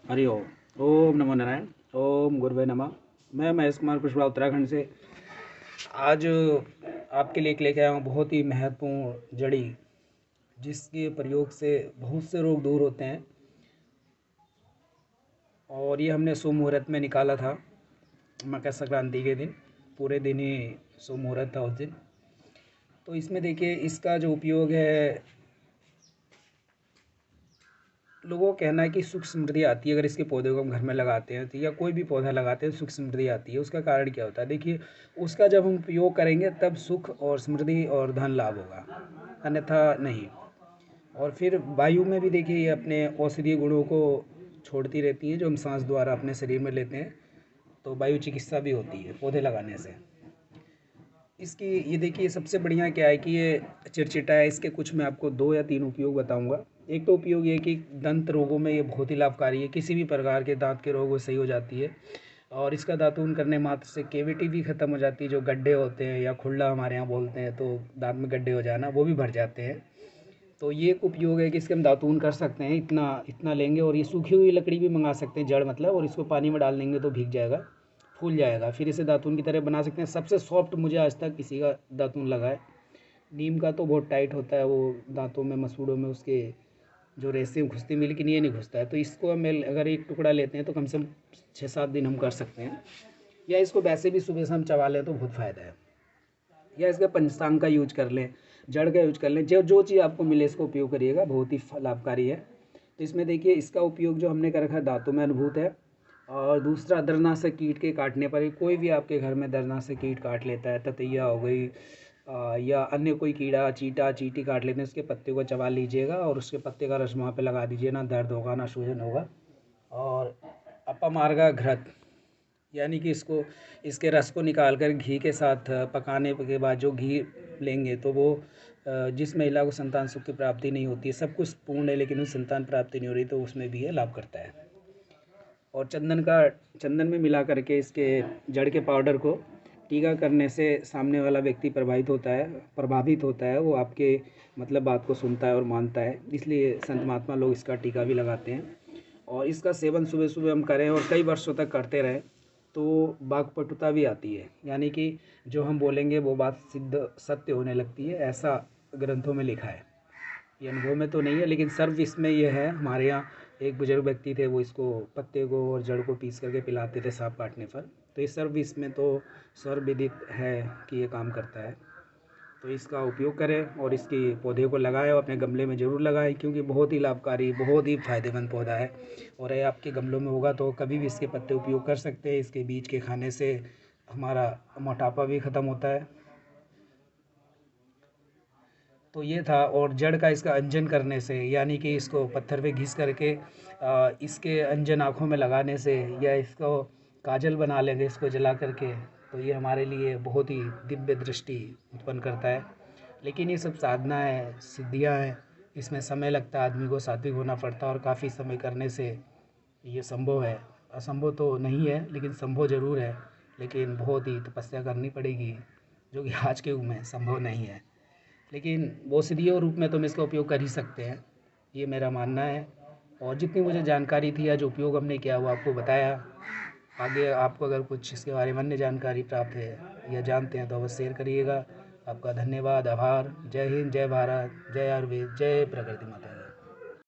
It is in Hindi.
हरि ओम। ओम नमो नारायण। ओम गुरुवे नमः। मैं महेश कुमार कुशवाहा उत्तराखंड से आज आपके लिए लेके आया हूँ बहुत ही महत्वपूर्ण जड़ी, जिसके प्रयोग से बहुत से रोग दूर होते हैं। और ये हमने शुभ मुहूर्त में निकाला था, मकर संक्रांति के दिन। पूरे दिन ही शुभ मुहूर्त था उस दिन। तो इसमें देखिए, इसका जो उपयोग है, लोगों का कहना है कि सुख समृद्धि आती है अगर इसके पौधे को हम घर में लगाते हैं, तो या कोई भी पौधा लगाते हैं सुख समृद्धि आती है। उसका कारण क्या होता है? देखिए, उसका जब हम उपयोग करेंगे तब सुख और समृद्धि और धन लाभ होगा, अन्यथा नहीं। और फिर वायु में भी देखिए, ये अपने औषधीय गुणों को छोड़ती रहती है, जो हम सांस द्वारा अपने शरीर में लेते हैं। तो वायु चिकित्सा भी होती है पौधे लगाने से। इसकी ये देखिए, सबसे बढ़िया क्या है कि ये चिरचिटा है। इसके कुछ मैं आपको 2 या 3 उपयोग बताऊंगा। एक तो उपयोग ये है कि दंत रोगों में ये बहुत ही लाभकारी है। किसी भी प्रकार के दांत के रोगों से सही हो जाती है। और इसका दातून करने मात्र से केविटी भी ख़त्म हो जाती है। जो गड्ढे होते हैं या खुल्ला हमारे यहाँ बोलते हैं, तो दांत में गड्ढे हो जाना, वो भी भर जाते हैं। तो ये एक उपयोग है कि इसके हम दातून कर सकते हैं। इतना इतना लेंगे, और ये सूखी हुई लकड़ी भी मंगा सकते हैं, जड़ मतलब, और इसको पानी में डाल देंगे तो भीग जाएगा, फूल जाएगा। फिर इसे दातून की तरह बना सकते हैं। सबसे सॉफ्ट मुझे आज तक किसी का दातून लगा है। नीम का तो बहुत टाइट होता है, वो दांतों में मसूड़ों में उसके जो रेशे घुसती हैं, लेकिन ये नहीं घुसता है। तो इसको हम अगर एक टुकड़ा लेते हैं तो कम से कम 6-7 दिन हम कर सकते हैं। या इसको वैसे भी सुबह से हम चबा लें तो बहुत फ़ायदा है। या इसका पंचतांग का यूज कर लें, जड़ का यूज कर लें, जो जो चीज़ आपको मिले इसका उपयोग करिएगा, बहुत ही लाभकारी है। तो इसमें देखिए, इसका उपयोग जो हमने कर रखा है दांतों में अनुभूत है। और दूसरा, दर्दनाशक कीट के काटने पर, कोई भी आपके घर में दर्दनाशक कीट काट लेता है, ततैया हो गई या अन्य कोई कीड़ा, चींटा चींटी काट लेते हैं, उसके पत्ते को चबा लीजिएगा और उसके पत्ते का रस वहाँ पे लगा दीजिए। ना दर्द होगा, ना सूजन होगा। और अपमार्गा घृत, यानी कि इसके रस को निकाल कर घी के साथ पकाने के बाद जो घी लेंगे, तो वो जिस महिला को संतान सुख की प्राप्ति नहीं होती है, सब कुछ पूर्ण है लेकिन उस संतान प्राप्ति नहीं हो रही, तो उसमें भी ये लाभ करता है। और चंदन में मिला करके इसके जड़ के पाउडर को टीका करने से सामने वाला व्यक्ति प्रभावित होता है। वो आपके मतलब बात को सुनता है और मानता है। इसलिए संत महात्मा लोग इसका टीका भी लगाते हैं। और इसका सेवन सुबह सुबह हम करें और कई वर्षों तक करते रहें, तो वाक्पटुता भी आती है, यानी कि जो हम बोलेंगे वो बात सिद्ध सत्य होने लगती है, ऐसा ग्रंथों में लिखा है। ये अनुभव में तो नहीं है, लेकिन सर्व इसमें ये है। हमारे यहाँ एक बुजुर्ग व्यक्ति थे, वो इसको पत्ते को और जड़ को पीस करके पिलाते थे सांप काटने पर। तो ये सर्व इसमें तो सर्वविदित है कि ये काम करता है। तो इसका उपयोग करें और इसकी पौधे को लगाएं और अपने गमले में ज़रूर लगाएं, क्योंकि बहुत ही लाभकारी, बहुत ही फ़ायदेमंद पौधा है। और ये आपके गमलों में होगा तो कभी भी इसके पत्ते उपयोग कर सकते हैं। इसके बीज के खाने से हमारा मोटापा भी ख़त्म होता है। तो ये था। और जड़ का इसका अंजन करने से, यानी कि इसको पत्थर पे घिस करके इसके अंजन आँखों में लगाने से, या इसको काजल बना लेंगे इसको जला करके, तो ये हमारे लिए बहुत ही दिव्य दृष्टि उत्पन्न करता है। लेकिन ये सब साधना है, सिद्धियाँ हैं, इसमें समय लगता है, आदमी को सात्विक होना पड़ता है, और काफ़ी समय करने से ये संभव है। असंभव तो नहीं है, लेकिन संभव ज़रूर है। लेकिन बहुत ही तपस्या करनी पड़ेगी, जो कि आज के युग में संभव नहीं है। लेकिन औषधीय रूप में तो हम इसका उपयोग कर ही सकते हैं, ये मेरा मानना है। और जितनी मुझे जानकारी थी या जो उपयोग हमने किया वो आपको बताया। आगे आपको अगर कुछ इसके बारे में अन्य जानकारी प्राप्त है या जानते हैं तो अवश्य शेयर करिएगा। आपका धन्यवाद, आभार। जय हिंद, जय भारत, जय आयुर्वेद, जय प्रकृति माता।